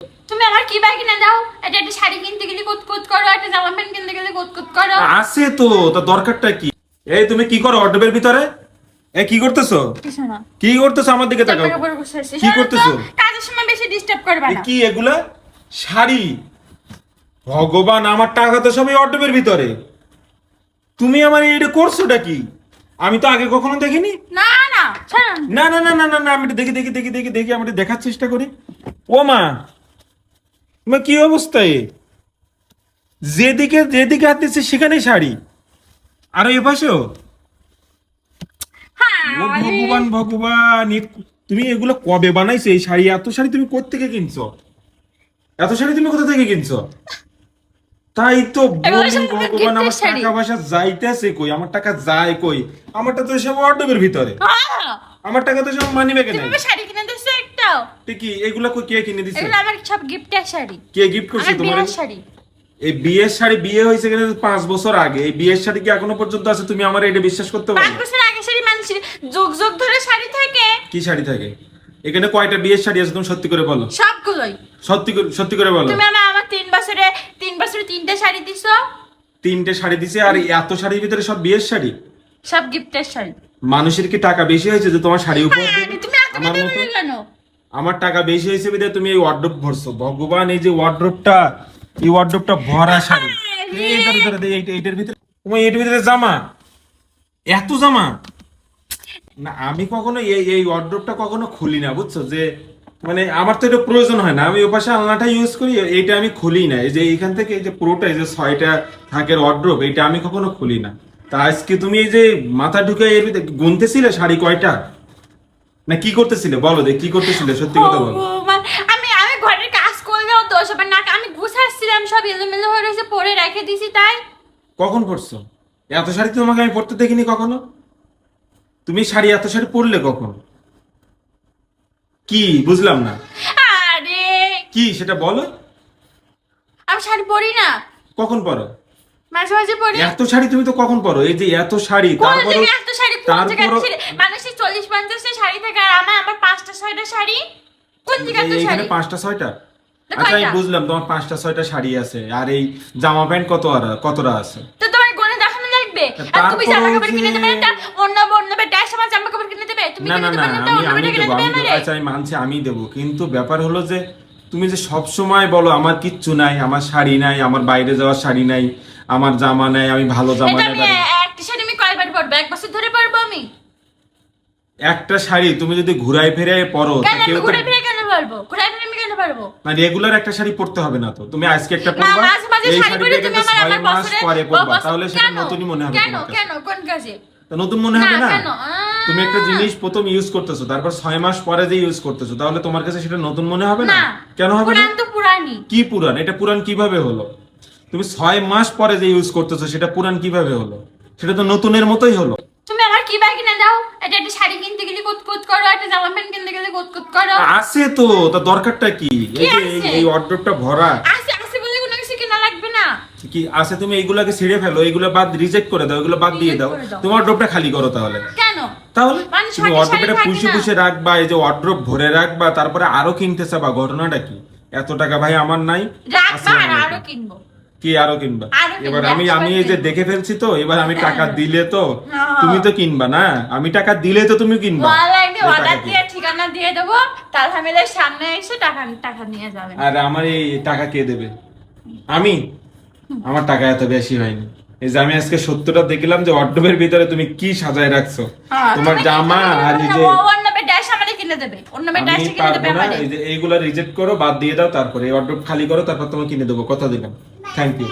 তুমি আমার কি বাকি না দাও? এটা একটা শাড়ি কিনতে গেলে কুতকুত করো, একটা জামা প্যান্ট কিনতে গেলে কুতকুত করো। আছে তো, তা দরকারটা কি? এই তুমি কি করো অর্ডারের ভিতরে? কি করতেছো? কিছু না। কি করতেছো? আমার দিকে তাকাও। জামার উপর বসে আছি। কি করতেছো? কাজের সময় বেশি ডিস্টার্ব করবা না। কি এগুলা? শাড়ি? ভগবান, আমার টাকা তো সবই অর্ডারের ভিতরে। তুমি আমার এটা করছোটা কি? আমি তো আগে কখনো দেখিনি। না না ছাড়ো। না না না না না না, আমি একটু দেখি দেখি দেখি দেখি দেখি, আমি একটু দেখার চেষ্টা করি। ও মা, তোমার কি অবস্থা? যেদিকে যেদিকে হাত দিচ্ছে সেখানেই শাড়ি, আর এ পাশেও। হ্যাঁ ও ভগবান ভগবান, তুমি এগুলো কবে বানাইছো? এই শাড়ি, এত শাড়ি তুমি কোত্থেকে কিনছো? এত শাড়ি তুমি কোথা থেকে কিনছো? তাই তো এগুলো বলি, সব ভগবান, আমার গিফটের শাড়ি। টাকা পয়সা যাইতেছে কই? আমার টাকা যায় কই? আমারটা তো সব অর্ডারের ভিতরে। আমার টাকা তো সব মানি ব্যাগে তুমি নাই। আমার শাড়ি কিনে দিছো একটাও? ঠিক কি এগুলা কই, কে কিনে দিছে? এগুলো আমার সব গিফটের শাড়ি। কে গিফট করছে আমার তোমার? বিয়ের শাড়ি। এই বিয়ের শাড়ি বিয়ে হয়েছে কিনা 5 বছর আগে, এই বিয়ের শাড়ি কি এখনো পর্যন্ত আছে? তুমি আমার এটা বিশ্বাস করতে 5 পারো? বছর আগে শাড়ি মানুষের যুগ যুগ ধরে শাড়ি থাকে। কি শাড়ি থাকে? এখানে কয়টা বিয়ের শাড়ি আছে তুমি সত্যি করে বলো? সবগুলোই। সত্যি করে বলো। তুমি আমার 3 বছরে 3টে শাড়ি দিছো। 3টে শাড়ি দিছে, আর এত শাড়ির ভিতরে সব বিয়ের শাড়ি? সব গিফটের শাড়ি। মানুষের কি টাকা বেশি হয়েছে যে তোমার শাড়ি উপহার দেবে? তুমি এত আমার কথা মতো বলে কেন? আমার টাকা বেশি হয়েছে বিধায় তুমি এই ওয়ার্ডরোব ভরছো। ভগবান, এই যে ওয়ার্ডরোবটা, এই ওয়ার্ডরোবটা ভরা শাড়ি। এইটার ভিতরে, তোমার এটার ভিতরে জামা, এত জামা। না, আমি কখনো এই ওয়ার্ডরোবটা কখনো খুলি না, বুঝছো? যে মানে আমার তো এটা প্রয়োজন হয় না, আমি ওপাশে আলনাটা ইউজ করি, এইটা আমি খুলি না। এই যে এইখান থেকে এই যে পুরোটা, এই যে 6টা থাকের ওয়ার্ডরোব, এটা আমি কখনো খুলি না। তা আজকে তুমি এই যে মাথা ঢুকে এর ভিতরে গুনতেছিলে শাড়ি কয়টা, না কি করতেছিলে? বলো দে, কি করতেছিলে? সত্যি কথা বলো। ভগবান, আমি আমি ঘরের কাজ করলেও তো সব না, আমি গুছাচ্ছিলাম, সব এলোমেলো হয়ে রয়েছে, পরে রেখে দিছি তাই। কখন পরছো? এত শাড়ি তো তোমাকে আমি পরতে দেখিনি কখনো। তুমি শাড়ি, এত শাড়ি পরলে কখন? কি বুঝলাম না। আরে কি সেটা বলো। আমি শাড়ি পরি না, কখন পরো? মাঝে মাঝে পরি। এত শাড়ি তুমি তো কখন পরো? এই যে এত শাড়ি, কোন তারপর জায়গায় এত শাড়ি? কোন জায়গায় এত তারপর শাড়ি? মানুষের 40-50টা শাড়ি থাকে, আর আমার 5টা 6টা শাড়ি। কোন জায়গায় এত এইখানে শাড়ি? 5টা 6টা? তো আচ্ছা, আমি কয়টা? বুঝলাম তোমার 5টা 6টা শাড়ি আছে, আর এই জামা প্যান্ট কতটা আছে? তো তোমার গনে দেখানো লাগবে? আর তুমি তারপর জামা কাপড় যে- কিনে দেবে না? অন্য অন্য বেটার সময় জামা কাপড় কিনে দেবে? তুমি না কিনে না দেবে না, না? আমি অন্য আমি বেটা কিনে দেবো, দেবে আমি দেবো। আমারে? আচ্ছা, আমি মানছি, আমি দেবো, কিন্তু ব্যাপার হলো যে তুমি যে সব সময় বলো আমার কিচ্ছু নাই, আমার শাড়ি নাই, আমার বাইরে যাওয়ার শাড়ি নাই, আমার জামা নাই, আমি ভালো জামা এটা নাই আমি বাড়ি। একটা শাড়ি আমি কয়বার পরবো? 1 বছর ধরে পরবো আমি। একটা শাড়ি তুমি যদি ঘুরাই ফেরাই পরো, তা কেন আমি কেউ তো ঘুরে ফিরে কেন পারবো? ঘুরে ফিরে আমি কেন পারবো? না, রেগুলার একটা শাড়ি পরতে হবে না তো। তুমি আজকে একটা না, পরবা, মাঝে মাঝে এই শাড়ি পরে শাড়িটা তুমি কিন্তু আমার 6 মাস বছরে পরে পরবা, বছর- তাহলে সেটা কেন? নতুনই মনে হবে কেন তোমার কাছে। কেন কোন কাজে? তা নতুন মনে হবে না? কেন? তুমি একটা জিনিস প্রথম ইউজ করতেছো, তারপর 6 মাস পরে যে ইউজ করতেছো, তাহলে তোমার কাছে সেটা নতুন মনে হবে না? না, কেন হবে না? পুরান তো পুরানি। কি পুরান? এটা পুরান কিভাবে হলো? তুমি 6 মাস পরে যে ইউজ করতেছো, সেটা পুরান কিভাবে হলো? সেটা তো নতুনের মতোই হলো। তুমি আমার কি বাকি না দাও? এটা একটা শাড়ি কিনতে গেলে কুতকুত করো, একটা জামা প্যান্ট কিনতে গেলে কুতকুত করো। আছে তো, তা দরকারটা কি? এই যে আছে? এই অর্ডারটা ভরা। আছে আছে বলে কোনো কিছু কেনা লাগবে না। কি আছে? তুমি এইগুলাকে ছিঁড়ে ফেলো, এইগুলো বাদ, রিজেক্ট করে দাও, এগুলো বাদ দিয়ে Reject দাও, করে দাও। তোমার অর্ডারটা খালি করো তাহলে। কেন? তাহলে মানে তুমি 6টা শাড়ি অর্ডারটা থাকে পুষে না? পুষে রাখবা, এই যে অর্ডার ভরে রাখবা, তারপরে আরো কিনতে চাবা। ঘটনাটা কি? এত টাকা ভাই আমার নাই। রাখবা আর আসসালামু আরো আলাইকুম। কিনবো। কি আরো কিনবা? আরো কিনবো, এবার আমি 100 এই যে কিনবো। দেখে ফেলছি তো, এবার আমি টাকা হ্যাঁ। দিলে তো হ্যাঁ। তুমি তো কিনবা না, আমি টাকা দিলে তো তুমি কিনবা। অনলাইনে যে টাকা অর্ডার দিয়ে। দিয়ে ঠিকানা দিয়ে দেবো, তালহামিলের সামনে এসে টাকা টাকা নিয়ে যাবেন। আর আমার এই টাকা কে দেবে? আমি? আমার টাকা এত বেশি হয়নি। এই যে আমি আজকে সত্যটা দেখলাম যে ওয়ার্ডরোবের ভিতরে তুমি কি সাজায় রাখছো, তোমার জামা আর এই যে। অন্য বেটার আমারে কিনে দেবে, অন্য বেটার আমি কিনে দেবে পারবো না, আমারে। এই যে এইগুলা রিজেক্ট করো, বাদ দিয়ে দাও, তারপরে এই ওয়ার্ডরোব খালি করো, তারপর তোমাকে কিনে দেবো, কথা দিলাম। Thank you.